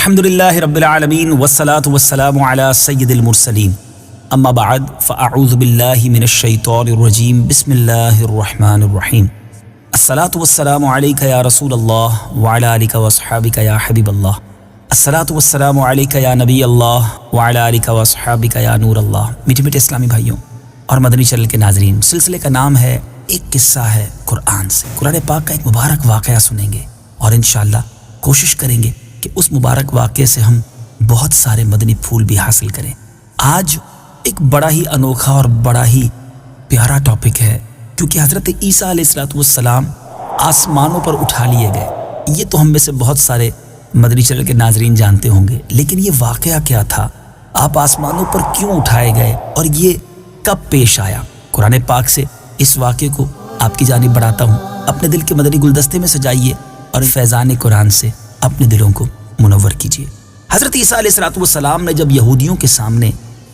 الحمدللہ رب العالمین والصلاة والسلام علی سید المرسلین اما بعد فاعوذ باللہ من الشیطان الرجیم بسم اللہ الرحمن الرحیم الصلاة والسلام علیکہ یا رسول اللہ وعلی آلکہ واصحابکہ یا حبیب اللہ الصلاة والسلام علیکہ یا نبی اللہ وعلی آلکہ واصحابکہ یا نور اللہ۔ میٹھے میٹھے اسلامی بھائیوں اور مدنی چینل کے ناظرین، سلسلے کا نام ہے ایک قصہ ہے قرآن سے۔ قرآن پاک کا ایک مبارک واقعہ سنیں گے اور انشاءاللہ کوشش کریں گے کہ اس مبارک واقعے سے ہم بہت سارے مدنی پھول بھی حاصل کریں۔ آج ایک بڑا ہی انوکھا اور بڑا ہی پیارا ٹاپک ہے، کیونکہ حضرت عیسیٰ علیہ السلام آسمانوں پر اٹھا لیے گئے۔ یہ تو ہم میں سے بہت سارے مدنی چینل کے ناظرین جانتے ہوں گے، لیکن یہ واقعہ کیا تھا؟ آپ آسمانوں پر کیوں اٹھائے گئے اور یہ کب پیش آیا؟ قرآن پاک سے اس واقعے کو آپ کی جانب بڑھاتا ہوں۔ اپنے دل کے مدنی گلدستے میں سجائیے اور فیضان قرآن سے اپنے دلوں کو منور کیجیے۔ حضرت عیسیٰ علیہ السلام نے جب یہودیوں کے سامنے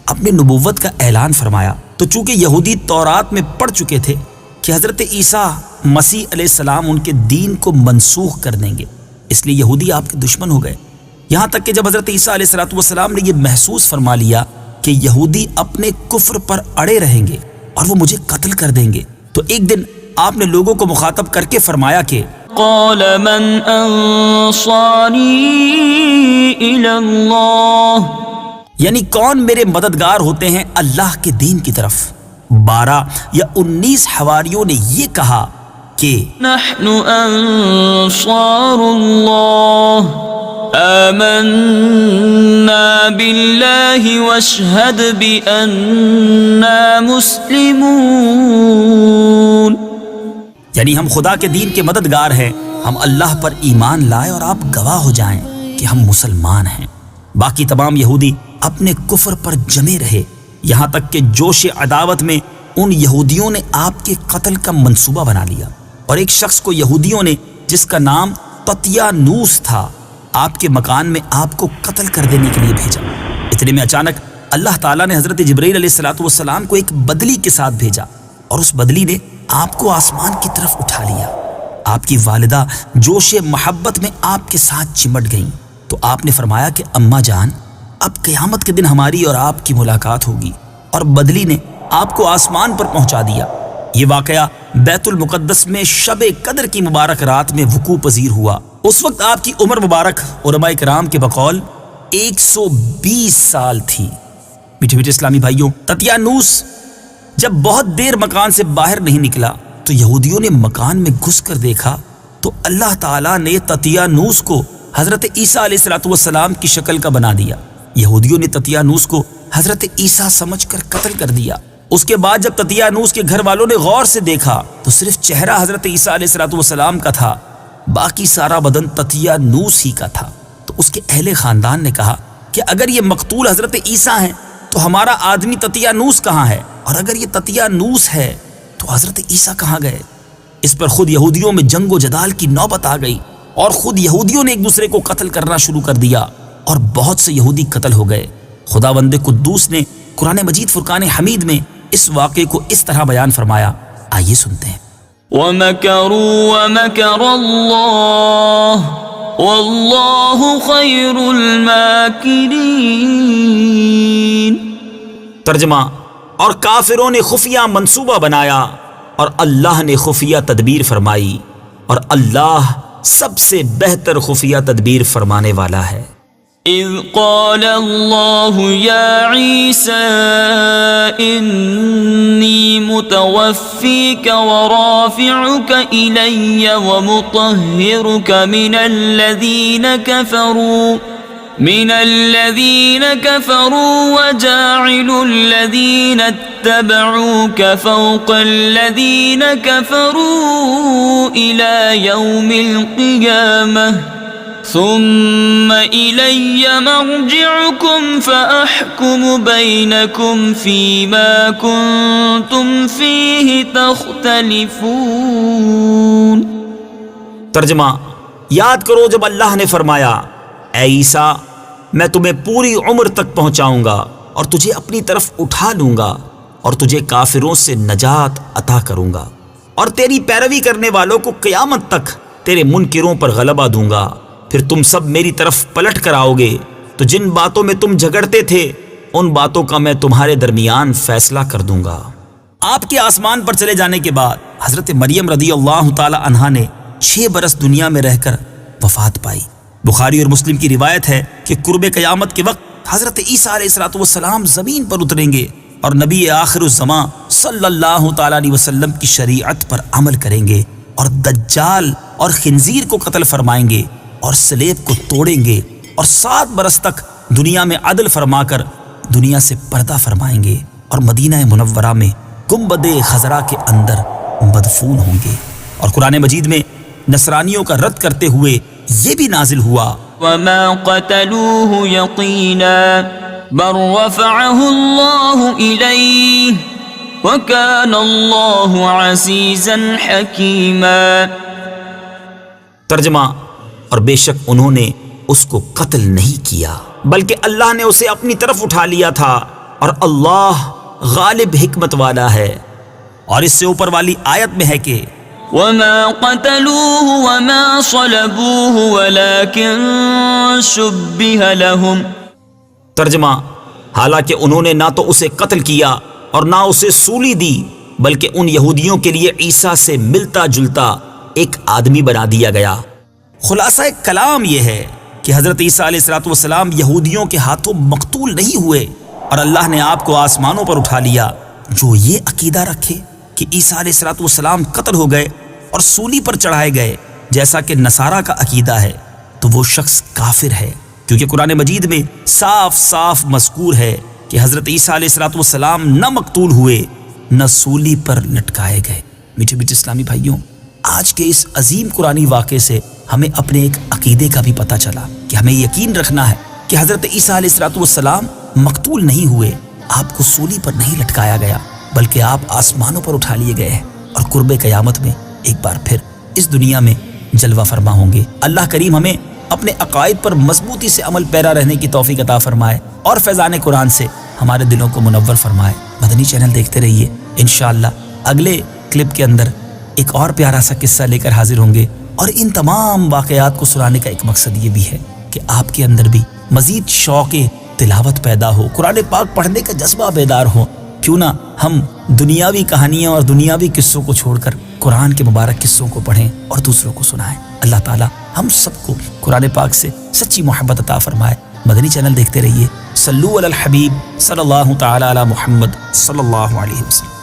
اپنی نبوت کا اعلان فرمایا تو چونکہ یہودی تورات میں پڑھ چکے تھے کہ حضرت عیسیٰ مسیح علیہ السلام ان کے دین کو منسوخ کر دیں گے، اس لیے یہودی آپ کے دشمن ہو گئے۔ یہاں تک کہ جب حضرت عیسیٰ علیہ السلام نے یہ محسوس فرما لیا کہ یہودی اپنے کفر پر اڑے رہیں گے اور وہ مجھے قتل کر دیں گے، تو ایک دن آپ نے لوگوں کو مخاطب کر کے فرمایا کہ قال من انصاری الی اللہ، یعنی کون میرے مددگار ہوتے ہیں اللہ کے دین کی طرف۔ 12 یا 19 حواریوں نے یہ کہا کہ نحن انصار اللہ آمنا باللہ واشہد بأننا مسلمون، یعنی ہم خدا کے دین کے مددگار ہیں، ہم اللہ پر ایمان لائے اور آپ گواہ ہو جائیں کہ ہم مسلمان ہیں۔ باقی تمام یہودی اپنے کفر پر جمے رہے، یہاں تک کہ جوش عداوت میں ان یہودیوں نے آپ کے قتل کا منصوبہ بنا لیا، اور ایک شخص کو یہودیوں نے جس کا نام ططیانوس تھا آپ کے مکان میں آپ کو قتل کر دینے کے لیے بھیجا۔ اتنے میں اچانک اللہ تعالیٰ نے حضرت جبرائیل علیہ السلام کو ایک بدلی کے ساتھ بھیجا، اور اس بدلی نے آپ کو آسمان کی طرف اٹھا لیا۔ آپ کی والدہ جوش محبت میں آپ کے ساتھ چمٹ گئیں، تو آپ نے فرمایا کہ اماں جان، اب قیامت کے دن ہماری اور آپ کی ملاقات ہوگی، اور بدلی نے آپ کو آسمان پر پہنچا دیا۔ یہ واقعہ بیت المقدس میں شب قدر کی مبارک رات میں وقوع پذیر ہوا۔ اس وقت آپ کی عمر مبارک علماء کرام کے بقول 120 سال تھی۔ میٹھے میٹھے اسلامی بھائیوں، ططیانوس جب بہت دیر مکان سے باہر نہیں نکلا تو یہودیوں نے مکان میں گھس کر دیکھا تو اللہ تعالیٰ نے ططیانوس کو حضرت عیسیٰ علیہ السلام کی شکل کا بنا دیا۔ یہودیوں نے ططیانوس کو حضرت عیسیٰ سمجھ کر قتل کر دیا۔ اس کے بعد جب ططیانوس کے گھر والوں نے غور سے دیکھا تو صرف چہرہ حضرت عیسیٰ علیہ السلام کا تھا، باقی سارا بدن ططیانوس ہی کا تھا۔ تو اس کے اہل خاندان نے کہا کہ اگر یہ مقتول حضرت عیسیٰ ہیں تو ہمارا آدمی ططیانوس کہاں ہے؟ اور اگر یہ ططیانوس ہے تو حضرت عیسیٰ کہاں گئے؟ اس پر خود یہودیوں میں جنگ و جدال کی نوبت آ گئی، اور خود یہودیوں نے ایک دوسرے کو قتل کرنا شروع کر دیا، اور بہت سے یہودی قتل ہو گئے۔ خداوند قدوس نے قرآن مجید فرقان حمید میں اس واقعے کو اس طرح بیان فرمایا، آئیے سنتے ہیں۔ وَمَكَرُوا وَمَكَرَ اللَّهُ وَاللَّهُ خَيْرُ الْمَاكِرِينَ۔ ترجمہ، اور کافروں نے خفیہ منصوبہ بنایا اور اللہ نے خفیہ تدبیر فرمائی، اور اللہ سب سے بہتر خفیہ تدبیر فرمانے والا ہے۔ اذ قال اللہ یا عیسیٰ انی متوفیک ورافعک الی ومطہرک من الذین کفروا وجاعل الذین اتبعوک فوق الذین کفروا الی یوم القیامہ ثم إلي مرجعكم فأحكم بينكم فيما كنتم فيه تختلفون۔ ترجمہ، یاد کرو جب اللہ نے فرمایا اے عیسیٰ میں تمہیں پوری عمر تک پہنچاؤں گا اور تجھے اپنی طرف اٹھا لوں گا اور تجھے کافروں سے نجات عطا کروں گا، اور تیری پیروی کرنے والوں کو قیامت تک تیرے منکروں پر غلبہ دوں گا، پھر تم سب میری طرف پلٹ کر آؤ گے تو جن باتوں میں تم جھگڑتے تھے ان باتوں کا میں تمہارے درمیان فیصلہ کر دوں گا۔ آپ کے آسمان پر چلے جانے کے بعد حضرت مریم رضی اللہ تعالی عنہا نے 6 برس دنیا میں رہ کر وفات پائی۔ بخاری اور مسلم کی روایت ہے کہ قرب قیامت کے وقت حضرت عیسیٰ علیہ السلام زمین پر اتریں گے اور نبی آخر الزماں صلی اللہ تعالی علیہ وسلم کی شریعت پر عمل کریں گے اور دجال اور خنزیر کو قتل فرمائیں گے اور سلیب کو توڑیں گے اور 7 برس تک دنیا میں عدل فرما کر دنیا سے پردہ فرمائیں گے اور مدینہ منورہ میں گنبد خضرا کے اندر مدفون ہوں گے۔ اور قرآن مجید میں نصرانیوں کا رد کرتے ہوئے یہ بھی نازل ہوا وما قتلوه يقينا بل رفعه الله إليه وكان الله عزيزا حكيما۔ ترجمہ، اور بے شک انہوں نے اس کو قتل نہیں کیا بلکہ اللہ نے اسے اپنی طرف اٹھا لیا تھا اور اللہ غالب حکمت والا ہے۔ اور اس سے اوپر والی آیت میں ہے کہ وما قتلوه وما صلبوه ولكن شبه لهم۔ ترجمہ، حالانکہ انہوں نے نہ تو اسے قتل کیا اور نہ اسے سولی دی بلکہ ان یہودیوں کے لیے عیسیٰ سے ملتا جلتا ایک آدمی بنا دیا گیا۔ خلاصہ کلام یہ ہے کہ حضرت عیسیٰ علیہ السلام یہودیوں کے ہاتھوں مقتول نہیں ہوئے اور اللہ نے آپ کو آسمانوں پر اٹھا لیا۔ جو یہ عقیدہ رکھے کہ عیسیٰ علیہ السلام قتل ہو گئے اور سولی پر چڑھائے گئے جیسا کہ نصارہ کا عقیدہ ہے تو وہ شخص کافر ہے، کیونکہ قرآن مجید میں صاف صاف مذکور ہے کہ حضرت عیسیٰ علیہ السلام نہ مقتول ہوئے نہ سولی پر لٹکائے گئے۔ میٹھے میٹھے اسلامی بھائیوں، آج کے اس عظیم قرآنی واقعے سے ہمیں اپنے ایک عقیدے کا بھی پتہ چلا کہ ہمیں یقین رکھنا ہے کہ حضرت عیسیٰ علیہ السلام مقتول نہیں ہوئے، آپ کو سولی پر نہیں لٹکایا گیا بلکہ آپ آسمانوں پر اٹھا لیے گئے ہیں اور قرب قیامت میں ایک بار پھر اس دنیا میں جلوہ فرما ہوں گے۔ اللہ کریم ہمیں اپنے عقائد پر مضبوطی سے عمل پیرا رہنے کی توفیق عطا فرمائے اور فیضان قرآن سے ہمارے دلوں کو منور فرمائے۔ مدنی چینل دیکھتے رہیے، انشاءاللہ اگلے کلپ کے اندر ایک اور پیارا سا قصہ لے کر حاضر ہوں گے، اور ان تمام واقعات کو سنانے کا ایک مقصد یہ بھی ہے کہ آپ کے اندر بھی مزید شوق تلاوت پیدا ہو، قرآن پاک پڑھنے کا جذبہ بیدار ہو۔ کیوں نہ ہم دنیاوی کہانیاں اور دنیاوی قصوں کو چھوڑ کر قرآن کے مبارک قصوں کو پڑھیں اور دوسروں کو سنائیں۔ اللہ تعالی ہم سب کو قرآن پاک سے سچی محبت عطا فرمائے۔ مدنی چینل دیکھتے رہیے۔ صلو علی الحبیب صلی اللہ تعالی علی محمد صلی اللہ علیہ وسلم۔